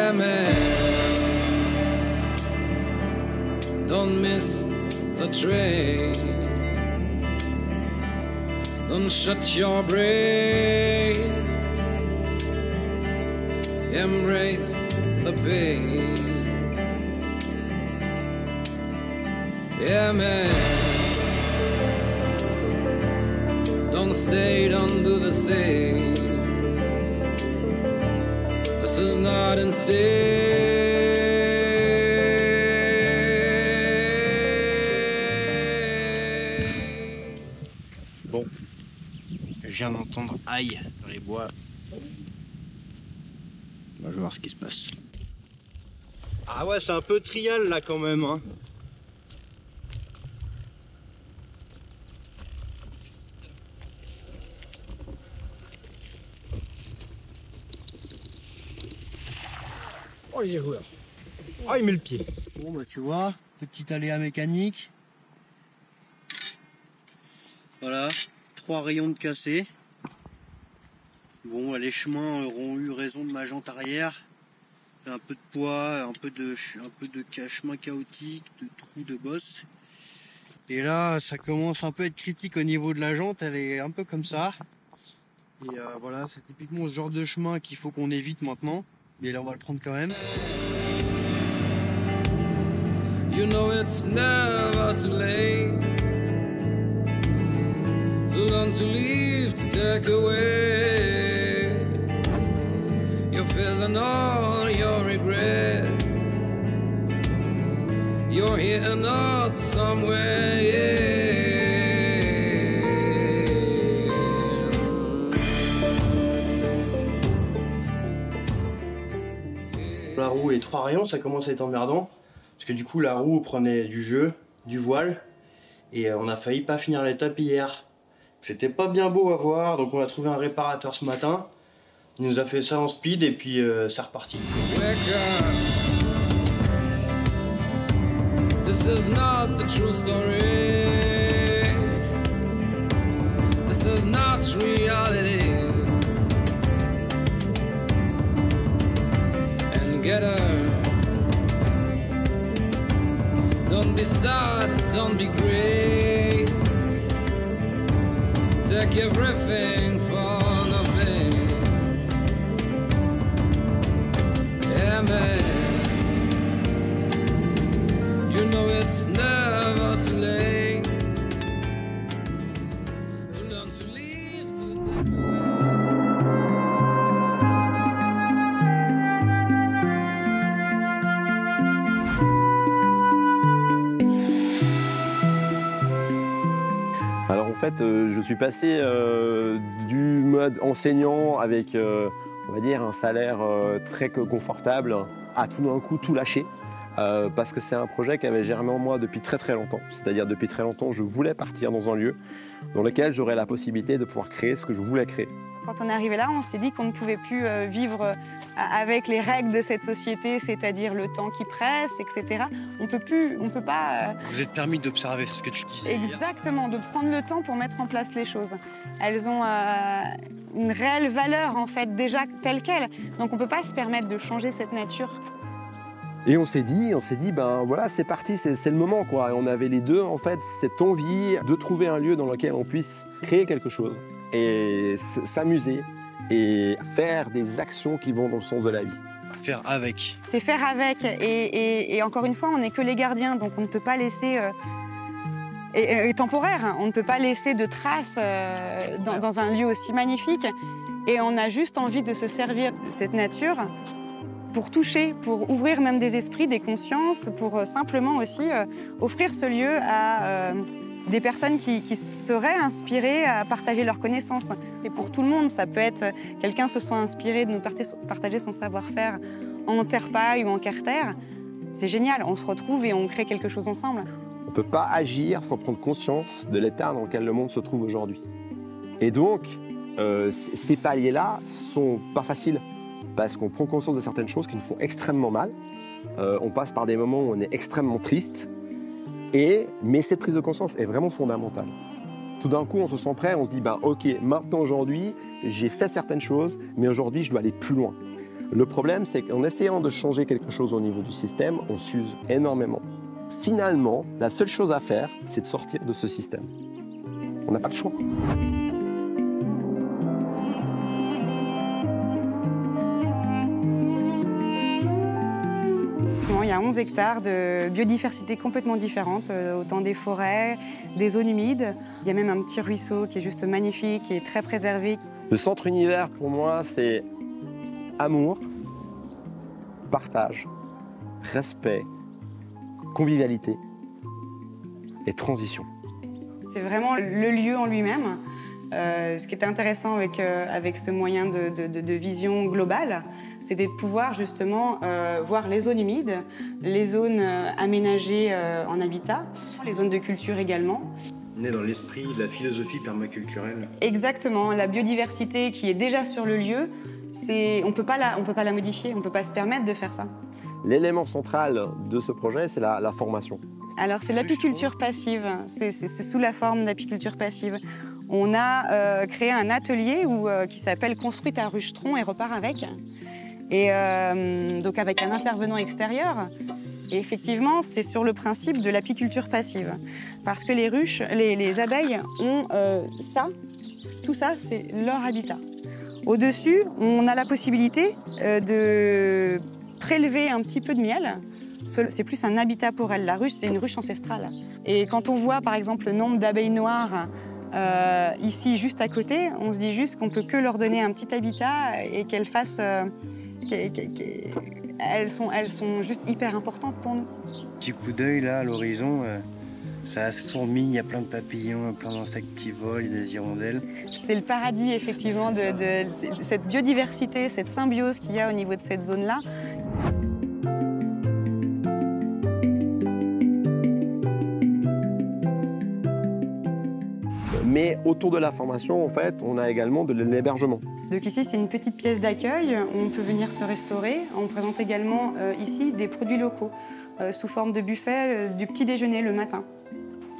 Yeah, man, don't miss the train. Don't shut your brain. Embrace the pain. Yeah, man, don't stay under the sea. This is not insane. Bon, je viens d'entendre aïe dans les bois. On va voir ce qui se passe. Ah ouais, c'est un peu trial là quand même, hein. Oh, il est rouillard. Oh, il met le pied. Bon bah tu vois, petit aléa mécanique. Voilà, 3 rayons de cassé. Bon, les chemins auront eu raison de ma jante arrière. Un peu de poids, un peu de chemin chaotique, de trous de bosse. Et là, ça commence un peu à être critique au niveau de la jante, elle est un peu comme ça. Et voilà, c'est typiquement ce genre de chemin qu'il faut qu'on évite maintenant. Mais là, on va le prendre quand même. You know it's never too late to learn to leave, to take away your fears and all your regrets. You're here and not somewhere, yeah. La roue et 3 rayons, ça commence à être emmerdant. Parce que du coup, la roue prenait du jeu, du voile. Et on a failli pas finir l'étape hier. C'était pas bien beau à voir, donc on a trouvé un réparateur ce matin. Il nous a fait ça en speed et puis c'est reparti. This is not the true story. This is not reality. And get her. Don't be sad, don't be great. Take everything for nothing. Yeah, man. You know it's never too late to learn to leave, to take away. Alors en fait, je suis passé du mode enseignant avec, on va dire, un salaire très confortable à tout d'un coup tout lâcher. Parce que c'est un projet qui avait germé en moi depuis très longtemps. C'est-à-dire depuis très longtemps, je voulais partir dans un lieu dans lequel j'aurais la possibilité de pouvoir créer ce que je voulais créer. Quand on est arrivé là, on s'est dit qu'on ne pouvait plus vivre avec les règles de cette société, c'est-à-dire le temps qui presse, etc. On peut pas... Vous êtes permis d'observer, c'est ce que tu disais. Exactement, de prendre le temps pour mettre en place les choses. Elles ont une réelle valeur, en fait, déjà telle qu'elle. Donc on ne peut pas se permettre de changer cette nature. Et on s'est dit, ben voilà, c'est parti, c'est le moment, quoi. Et on avait les deux, en fait, cette envie de trouver un lieu dans lequel on puisse créer quelque chose et s'amuser et faire des actions qui vont dans le sens de la vie. Faire avec. C'est faire avec. Et encore une fois, on n'est que les gardiens, donc on ne peut pas laisser... et temporaire, hein, on ne peut pas laisser de traces dans un lieu aussi magnifique. Et on a juste envie de se servir de cette nature pour toucher, pour ouvrir même des esprits, des consciences, pour simplement aussi offrir ce lieu à des personnes qui seraient inspirées à partager leurs connaissances. C'est pour tout le monde, ça peut être quelqu'un se soit inspiré de nous partager son savoir-faire en terre-paille ou en carter. C'est génial, on se retrouve et on crée quelque chose ensemble. On ne peut pas agir sans prendre conscience de l'état dans lequel le monde se trouve aujourd'hui. Et donc, ces paliers-là sont pas faciles. Parce qu'on prend conscience de certaines choses qui nous font extrêmement mal. On passe par des moments où on est extrêmement triste. Mais cette prise de conscience est vraiment fondamentale. Tout d'un coup, on se sent prêt, on se dit, ben, ok, maintenant, aujourd'hui, j'ai fait certaines choses, mais aujourd'hui, je dois aller plus loin. Le problème, c'est qu'en essayant de changer quelque chose au niveau du système, on s'use énormément. Finalement, la seule chose à faire, c'est de sortir de ce système. On n'a pas le choix. Il y a 11 hectares de biodiversité complètement différente, autant des forêts, des zones humides. Il y a même un petit ruisseau qui est juste magnifique et très préservé. Le centre univers, pour moi, c'est amour, partage, respect, convivialité et transition. C'est vraiment le lieu en lui-même. Ce qui était intéressant avec ce moyen de vision globale, c'était de pouvoir justement voir les zones humides, les zones aménagées en habitat, les zones de culture également. On est dans l'esprit de la philosophie permaculturelle. Exactement, la biodiversité qui est déjà sur le lieu, on peut pas la modifier, on ne peut pas se permettre de faire ça. L'élément central de ce projet, c'est la formation. Alors c'est l'apiculture passive, c'est sous la forme d'apiculture passive. On a créé un atelier qui s'appelle « Construis ta ruche-tronc et repars avec ». Et donc avec un intervenant extérieur. Et effectivement, c'est sur le principe de l'apiculture passive. Parce que les ruches, les abeilles ont tout ça, c'est leur habitat. Au-dessus, on a la possibilité de prélever un petit peu de miel. C'est plus un habitat pour elles. La ruche, c'est une ruche ancestrale. Et quand on voit, par exemple, le nombre d'abeilles noires ici, juste à côté, on se dit juste qu'on peut que leur donner un petit habitat et qu'elles fassent... elles sont juste hyper importantes pour nous. Petit coup d'œil là à l'horizon, ça se fourmille, il y a plein de papillons, plein d'insectes qui volent, il y a des hirondelles. C'est le paradis effectivement de cette biodiversité, cette symbiose qu'il y a au niveau de cette zone-là. Mais autour de la formation, en fait, on a également de l'hébergement. Donc ici, c'est une petite pièce d'accueil où on peut venir se restaurer. On présente également ici des produits locaux sous forme de buffet du petit déjeuner le matin.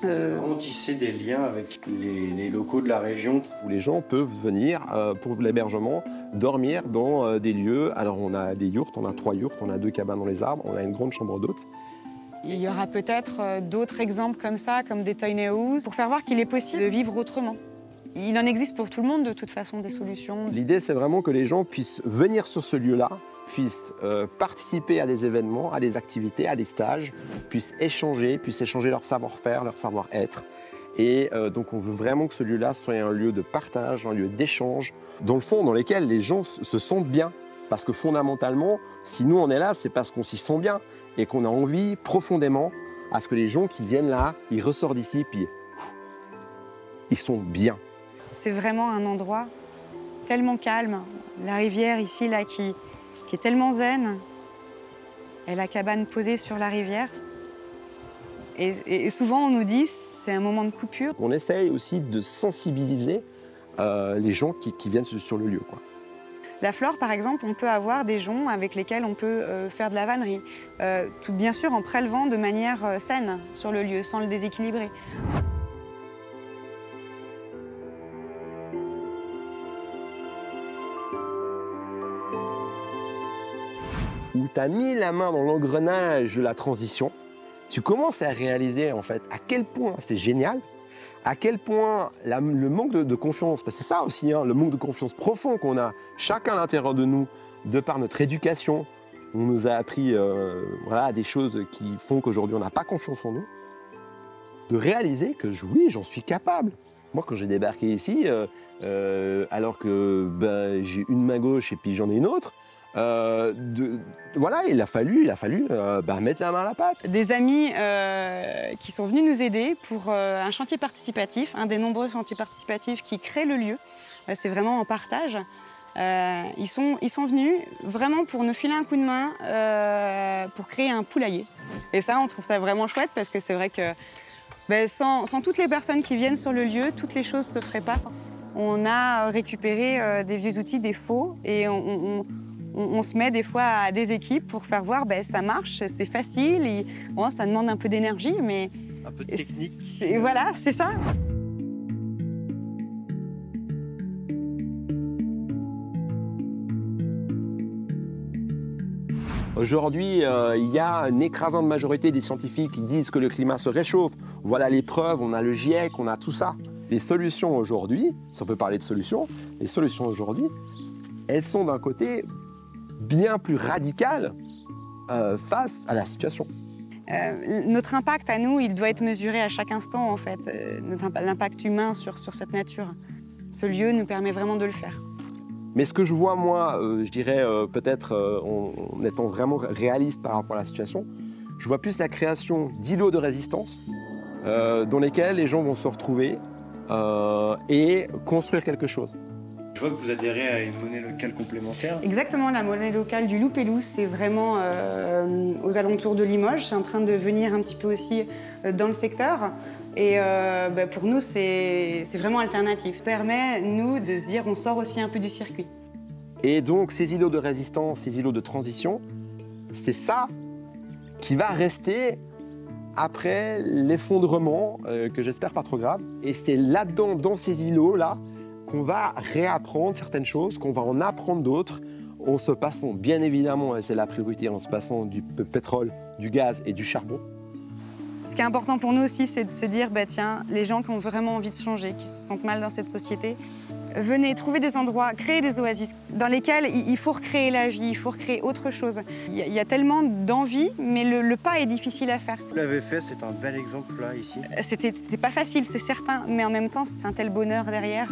On tissait des liens avec les locaux de la région. Où les gens peuvent venir pour l'hébergement, dormir dans des lieux. Alors on a des yourtes, on a 3 yourtes, on a 2 cabanes dans les arbres, on a une grande chambre d'hôtes. Il y aura peut-être d'autres exemples comme ça, comme des tiny houses, pour faire voir qu'il est possible de vivre autrement. Il en existe pour tout le monde, de toute façon, des solutions. L'idée, c'est vraiment que les gens puissent venir sur ce lieu-là, puissent participer à des événements, à des activités, à des stages, puissent échanger leur savoir-faire, leur savoir-être. Et donc, on veut vraiment que ce lieu-là soit un lieu de partage, un lieu d'échange, dans le fond, dans lequel les gens se sentent bien. Parce que fondamentalement, si nous, on est là, c'est parce qu'on s'y sent bien et qu'on a envie profondément à ce que les gens qui viennent là, ils ressortent d'ici, puis ils sont bien. C'est vraiment un endroit tellement calme. La rivière ici, là, qui est tellement zen. Et la cabane posée sur la rivière. Et souvent, on nous dit c'est un moment de coupure. On essaye aussi de sensibiliser les gens qui viennent sur le lieu, quoi. La flore, par exemple, on peut avoir des joncs avec lesquels on peut faire de la vannerie. Tout bien sûr en prélevant de manière saine sur le lieu, sans le déséquilibrer. Où tu as mis la main dans l'engrenage de la transition, tu commences à réaliser en fait à quel point c'est génial, à quel point le manque de confiance, parce que c'est ça aussi, hein, le manque de confiance profond qu'on a chacun à l'intérieur de nous, de par notre éducation. On nous a appris voilà, des choses qui font qu'aujourd'hui on n'a pas confiance en nous. De réaliser que oui, j'en suis capable. Moi, quand j'ai débarqué ici, alors que j'ai une main gauche et puis j'en ai une autre, voilà, il a fallu mettre la main à la pâte. Des amis qui sont venus nous aider pour un chantier participatif, un des nombreux chantiers participatifs qui créent le lieu. C'est vraiment en partage. Ils sont venus vraiment pour nous filer un coup de main pour créer un poulailler. Et ça, on trouve ça vraiment chouette parce que c'est vrai que sans toutes les personnes qui viennent sur le lieu, toutes les choses ne se feraient pas. On a récupéré des vieux outils, des faux, et on se met des fois à des équipes pour faire voir, ça marche, c'est facile, ça demande un peu d'énergie, mais... Un peu de technique. Voilà, c'est ça. Aujourd'hui, il y a une écrasante majorité des scientifiques qui disent que le climat se réchauffe. Voilà les preuves, on a le GIEC, on a tout ça. Les solutions aujourd'hui, si on peut parler de solutions, les solutions aujourd'hui, elles sont d'un côté bien plus radicales face à la situation. Notre impact à nous, il doit être mesuré à chaque instant en fait, l'impact humain sur cette nature. Ce lieu nous permet vraiment de le faire. Mais ce que je vois moi, je dirais peut-être en étant vraiment réaliste par rapport à la situation, je vois plus la création d'îlots de résistance dans lesquels les gens vont se retrouver et construire quelque chose. Je vois que vous adhérez à une monnaie locale complémentaire. Exactement, la monnaie locale du Loup-Pélou, c'est vraiment aux alentours de Limoges. C'est en train de venir un petit peu aussi dans le secteur. Et pour nous, c'est vraiment alternatif. Ça permet, nous, de se dire on sort aussi un peu du circuit. Et donc, ces îlots de résistance, ces îlots de transition, c'est ça qui va rester après l'effondrement, que j'espère pas trop grave. Et c'est là-dedans, dans ces îlots-là, qu'on va réapprendre certaines choses, qu'on va en apprendre d'autres, en se passant, bien évidemment, et c'est la priorité, en se passant du pétrole, du gaz et du charbon. Ce qui est important pour nous aussi, c'est de se dire, tiens, les gens qui ont vraiment envie de changer, qui se sentent mal dans cette société, venez trouver des endroits, créer des oasis dans lesquels il faut recréer la vie, il faut recréer autre chose. Il y a tellement d'envie, mais le pas est difficile à faire. Vous l'avez fait, c'est un bel exemple là, ici. C'était pas facile, c'est certain, mais en même temps, c'est un tel bonheur derrière.